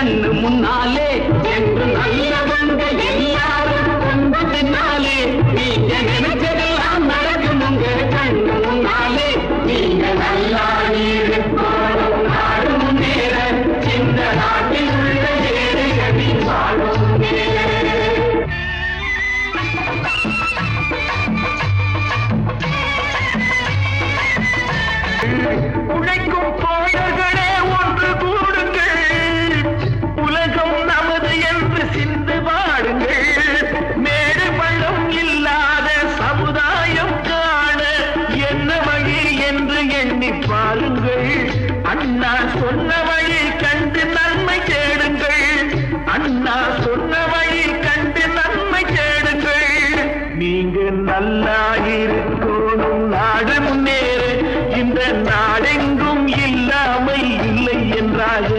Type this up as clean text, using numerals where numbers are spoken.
கண்ணு முன்னாலே என்று நல்லவங்க எல்லாரும் கொண்டு பின்னாலே நீங்க நினைச்சதெல்லாம் நடக்கும் உங்க கண்ணு முன்னாலே நீங்க நல்லா இருக்கணும் நாடு முன்னேற இந்த நாட்டில் உள்ள ஏழைகளின் வாழும் உழைக்கும் தோழர்களே ஒன்று கூடுங்கள் உலகம் நமது என்று சிந்து பாடுங்கள் மேடு பள்ளம் இல்லாத சமுதாயம் காண என்ன வழி என்று எண்ணி பாருங்கள் அண்ணா சொன்ன வழி கண்டு நன்மை தேடுங்கள் அண்ணா சொன்ன வழி கண்டு நன்மை தேடுங்கள் நீங்க நல்லா இருக்கணும் நாடு முன்னேற இந்த நாடெங்கும் இல்லாமை இல்லை என்றாக